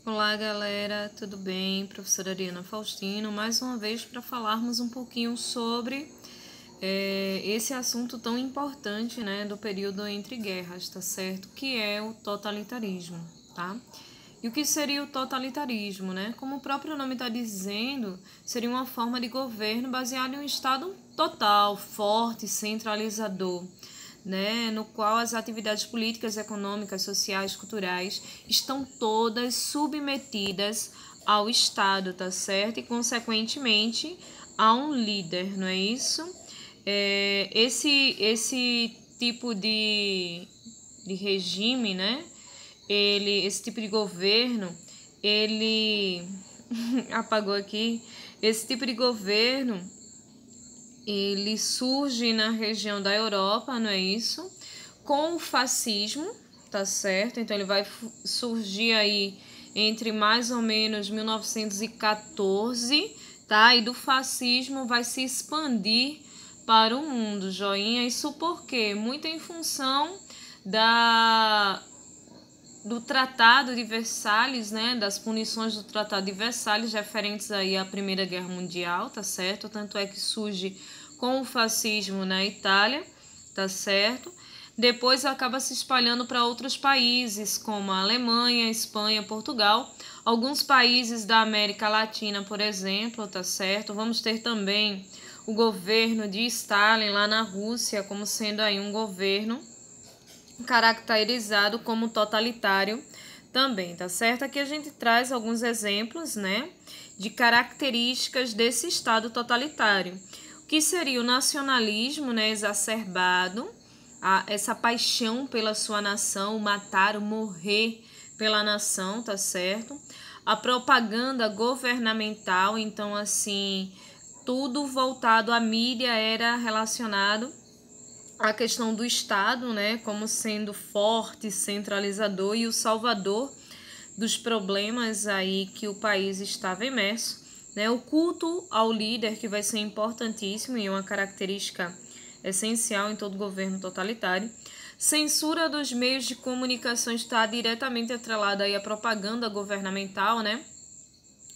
Olá, galera, tudo bem? Professora Ariana Faustino, mais uma vez para falarmos um pouquinho sobre esse assunto tão importante, né, do período entre guerras, tá certo? Que é o totalitarismo, tá? E o que seria o totalitarismo, né? Como o próprio nome está dizendo, seria uma forma de governo baseada em um Estado total, forte, centralizador, né, no qual as atividades políticas, econômicas, sociais, culturais estão todas submetidas ao Estado, tá certo? E, consequentemente, a um líder, não é isso? Esse tipo de regime, né? Esse tipo de governo, ele apagou aqui. Esse tipo de governo ele surge na região da Europa, não é isso? Com o fascismo, tá certo? Então ele vai surgir aí entre mais ou menos 1914, tá? E do fascismo vai se expandir para o mundo, joinha. Isso por quê? Muito em função do Tratado de Versalhes, né, das punições do Tratado de Versalhes referentes aí à Primeira Guerra Mundial, tá certo? Tanto é que surge com o fascismo na Itália, tá certo? Depois acaba se espalhando para outros países, como a Alemanha, Espanha, Portugal, alguns países da América Latina, por exemplo, tá certo? Vamos ter também o governo de Stalin lá na Rússia, como sendo aí um governo caracterizado como totalitário também, tá certo? Aqui a gente traz alguns exemplos, né, de características desse estado totalitário. O que seria o nacionalismo, né, exacerbado, essa paixão pela sua nação, matar, morrer pela nação, tá certo? A propaganda governamental, então assim, tudo voltado à mídia era relacionado a questão do Estado, né, como sendo forte, centralizador e o salvador dos problemas aí que o país estava imerso, né, o culto ao líder, que vai ser importantíssimo e uma característica essencial em todo governo totalitário. Censura dos meios de comunicação está diretamente atrelada aí à propaganda governamental, né?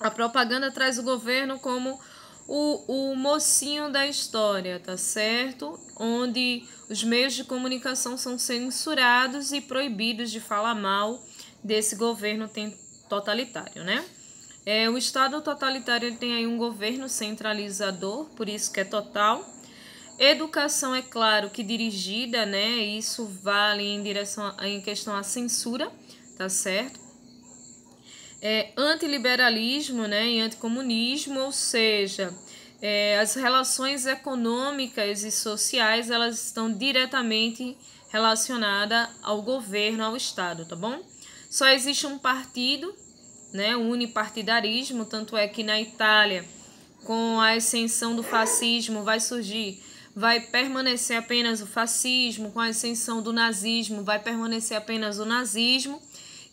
A propaganda traz o governo como o mocinho da história, tá certo? Onde os meios de comunicação são censurados e proibidos de falar mal desse governo totalitário, né? O Estado totalitário ele tem aí um governo centralizador, por isso que é total. Educação, é claro, que dirigida, né? Isso vale em questão à censura, tá certo? Antiliberalismo, né, e anticomunismo, ou seja, as relações econômicas e sociais elas estão diretamente relacionadas ao governo, ao Estado, tá bom? Só existe um partido, né, o unipartidarismo, tanto é que na Itália, com a ascensão do fascismo, vai permanecer apenas o fascismo, com a ascensão do nazismo, vai permanecer apenas o nazismo,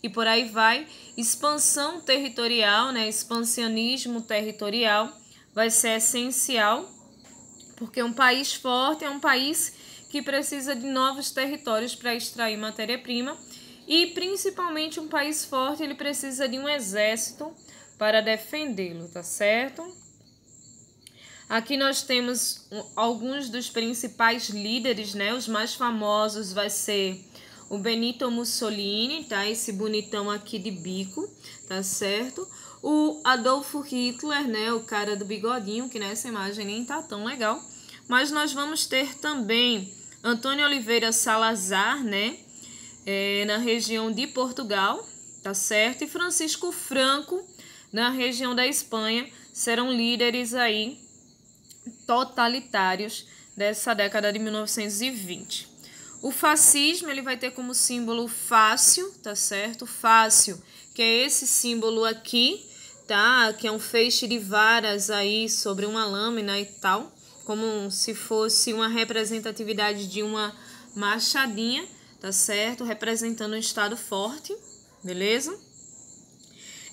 e por aí vai. Expansão territorial, né? Expansionismo territorial vai ser essencial, porque um país forte é um país que precisa de novos territórios para extrair matéria-prima, e principalmente um país forte ele precisa de um exército para defendê-lo, tá certo? Aqui nós temos alguns dos principais líderes, né? Os mais famosos vai ser o Benito Mussolini, tá? Esse bonitão aqui de bico, tá certo? O Adolfo Hitler, né? O cara do bigodinho, que nessa imagem nem tá tão legal. Mas nós vamos ter também Antônio Oliveira Salazar, né? Na região de Portugal, tá certo? E Francisco Franco, na região da Espanha, serão líderes aí totalitários dessa década de 1920. O fascismo ele vai ter como símbolo fácil, tá certo? Fácil, que é esse símbolo aqui, tá? Que é um feixe de varas aí sobre uma lâmina e tal, como se fosse uma representatividade de uma machadinha, tá certo? Representando um estado forte, beleza?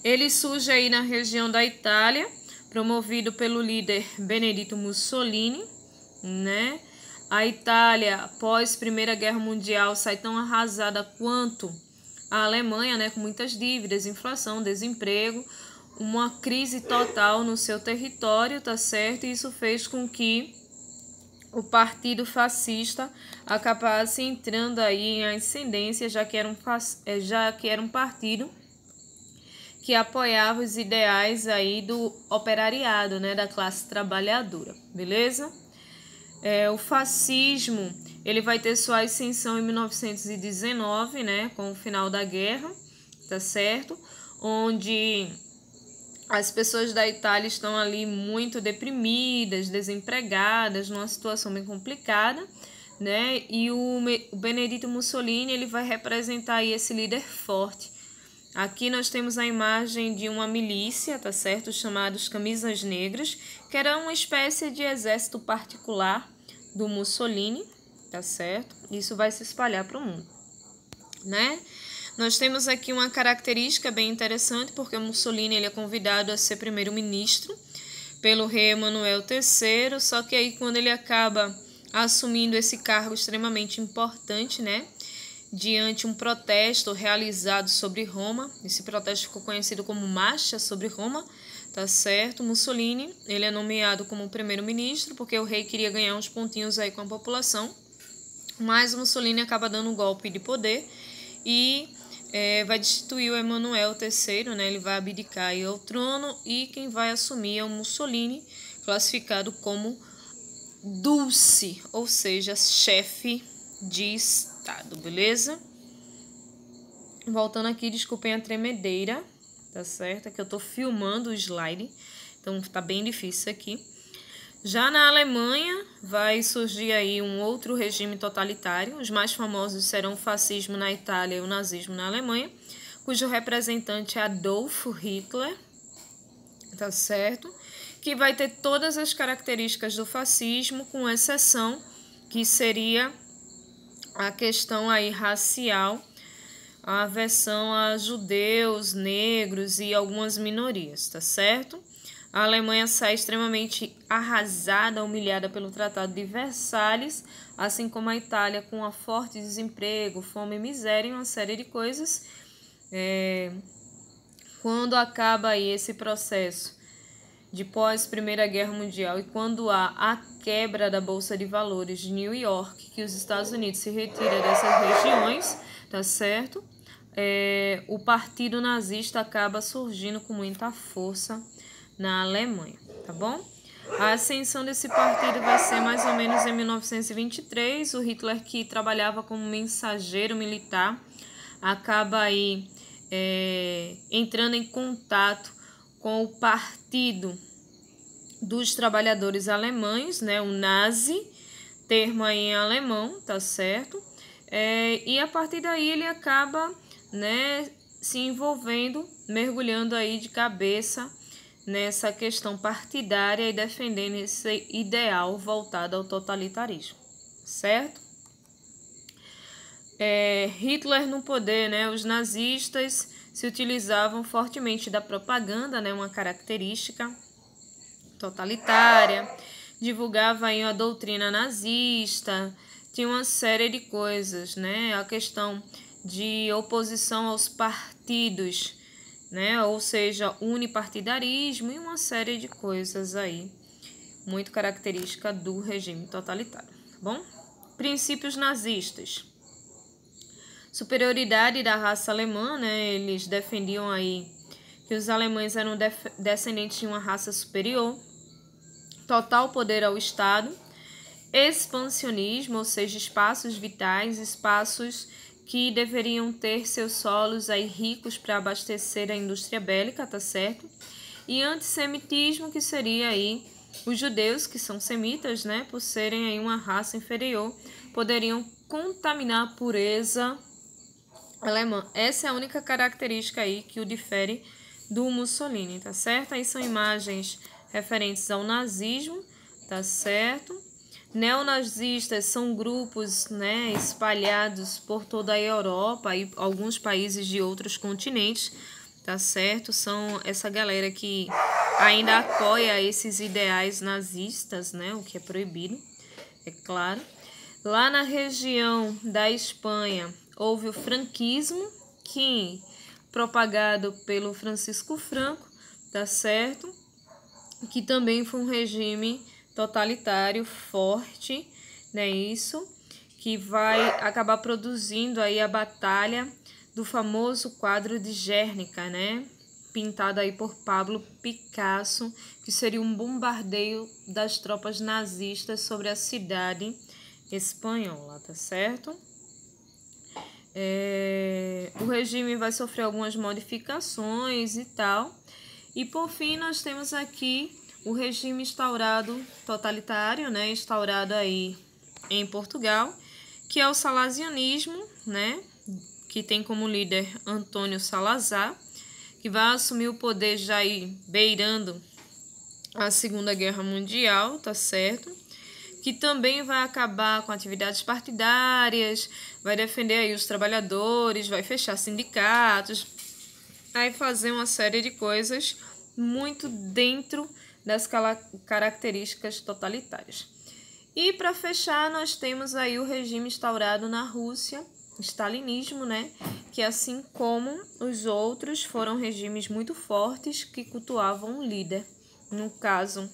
Ele surge aí na região da Itália, promovido pelo líder Benedito Mussolini, né? A Itália, após Primeira Guerra Mundial, sai tão arrasada quanto a Alemanha, né, com muitas dívidas, inflação, desemprego, uma crise total no seu território, tá certo? E isso fez com que o partido fascista acabasse entrando aí em ascendência, já que era um partido que apoiava os ideais aí do operariado, né, da classe trabalhadora, beleza? O fascismo, ele vai ter sua ascensão em 1919, né, com o final da guerra, tá certo? Onde as pessoas da Itália estão ali muito deprimidas, desempregadas, numa situação bem complicada, né? E o Benedito Mussolini, ele vai representar aí esse líder forte. Aqui nós temos a imagem de uma milícia, tá certo? Chamados Camisas Negras, que era uma espécie de exército particular do Mussolini, tá certo? Isso vai se espalhar para o mundo, né? Nós temos aqui uma característica bem interessante, porque o Mussolini ele é convidado a ser primeiro-ministro pelo rei Emanuel III, só que aí quando ele acaba assumindo esse cargo extremamente importante, né, diante um protesto realizado sobre Roma, esse protesto ficou conhecido como Marcha sobre Roma, tá certo? Mussolini, ele é nomeado como primeiro-ministro, porque o rei queria ganhar uns pontinhos aí com a população, mas o Mussolini acaba dando um golpe de poder e vai destituir o Emanuel III, né? Ele vai abdicar aí ao trono e quem vai assumir é o Mussolini, classificado como Dulce, ou seja, chefe de Estado, beleza? Voltando aqui, desculpem a tremedeira, tá certo? É que eu tô filmando o slide, então tá bem difícil isso aqui. Já na Alemanha vai surgir aí um outro regime totalitário. Os mais famosos serão o fascismo na Itália e o nazismo na Alemanha, cujo representante é Adolf Hitler, tá certo? Que vai ter todas as características do fascismo, com exceção que seria a questão aí racial, a aversão a judeus, negros e algumas minorias, tá certo? A Alemanha sai extremamente arrasada, humilhada pelo Tratado de Versalhes, assim como a Itália com um forte desemprego, fome e miséria e uma série de coisas. Quando acaba aí esse processo de pós-Primeira Guerra Mundial e quando há a quebra da Bolsa de Valores de New York, que os Estados Unidos se retira dessas regiões, tá certo? O partido nazista acaba surgindo com muita força na Alemanha, tá bom? A ascensão desse partido vai ser mais ou menos em 1923. O Hitler, que trabalhava como mensageiro militar, acaba aí entrando em contato com o Partido dos Trabalhadores Alemães, né, o Nazi, termo aí em alemão, tá certo? E a partir daí ele acaba, né, se envolvendo, mergulhando aí de cabeça nessa questão partidária e defendendo esse ideal voltado ao totalitarismo, certo? Hitler no poder, né? Os nazistas se utilizavam fortemente da propaganda, né? Uma característica totalitária, divulgava aí a doutrina nazista, tinha uma série de coisas, né? A questão de oposição aos partidos, né? Ou seja, unipartidarismo e uma série de coisas aí, muito característica do regime totalitário, tá bom? Princípios nazistas. Superioridade da raça alemã, né? Eles defendiam aí que os alemães eram descendentes de uma raça superior, total poder ao Estado, expansionismo, ou seja, espaços vitais, espaços que deveriam ter seus solos aí ricos para abastecer a indústria bélica, tá certo? E antissemitismo, que seria aí os judeus, que são semitas, né, por serem aí uma raça inferior, poderiam contaminar a pureza alemã. Essa é a única característica aí que o difere do Mussolini, tá certo? Aí são imagens referentes ao nazismo, tá certo? Neonazistas são grupos, né, espalhados por toda a Europa e alguns países de outros continentes, tá certo? São essa galera que ainda apoia esses ideais nazistas, né, o que é proibido, é claro. Lá na região da Espanha houve o franquismo, que propagado pelo Francisco Franco, tá certo? Que também foi um regime totalitário forte, né? Isso que vai acabar produzindo aí a batalha do famoso quadro de Guernica, né? Pintado aí por Pablo Picasso, que seria um bombardeio das tropas nazistas sobre a cidade espanhola, tá certo? O regime vai sofrer algumas modificações e tal. E por fim nós temos aqui o regime instaurado totalitário, né? Instaurado aí em Portugal, que é o salasianismo, né? Que tem como líder Antônio Salazar, que vai assumir o poder já aí beirando a Segunda Guerra Mundial, tá certo? Que também vai acabar com atividades partidárias, vai defender aí os trabalhadores, vai fechar sindicatos, vai fazer uma série de coisas muito dentro das características totalitárias. E para fechar, nós temos aí o regime instaurado na Rússia, stalinismo, né? Que assim como os outros foram regimes muito fortes que cultuavam um líder. No caso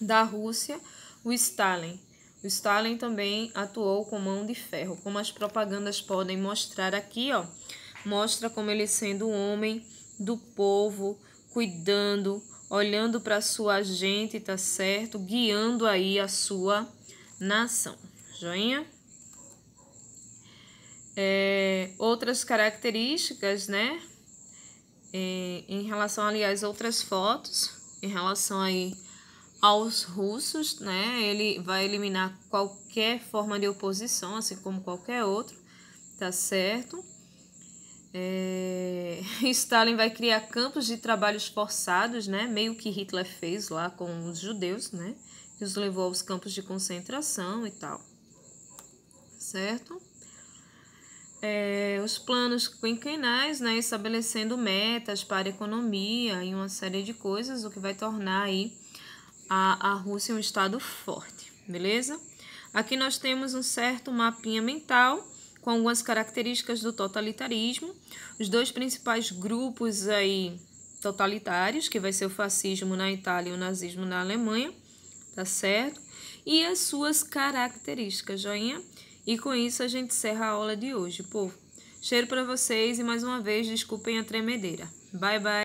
da Rússia, o Stalin. O Stalin também atuou com mão de ferro, como as propagandas podem mostrar aqui, ó. Mostra como ele sendo um homem do povo, cuidando, olhando para sua gente, tá certo? Guiando aí a sua nação. Joinha? Outras características, né? Em relação, aliás, outras fotos, em relação aí aos russos, né? Ele vai eliminar qualquer forma de oposição, assim como qualquer outro, tá certo? Stalin vai criar campos de trabalhos forçados, né? Meio que Hitler fez lá com os judeus, né? Que os levou aos campos de concentração e tal, certo? Os planos quinquenais, né? Estabelecendo metas para a economia e uma série de coisas, o que vai tornar aí a Rússia um estado forte, beleza? Aqui nós temos um certo mapinha mental com algumas características do totalitarismo, os dois principais grupos aí totalitários, que vai ser o fascismo na Itália e o nazismo na Alemanha, tá certo? E as suas características, joinha? E com isso a gente encerra a aula de hoje, povo. Cheiro para vocês e mais uma vez desculpem a tremedeira. Bye, bye.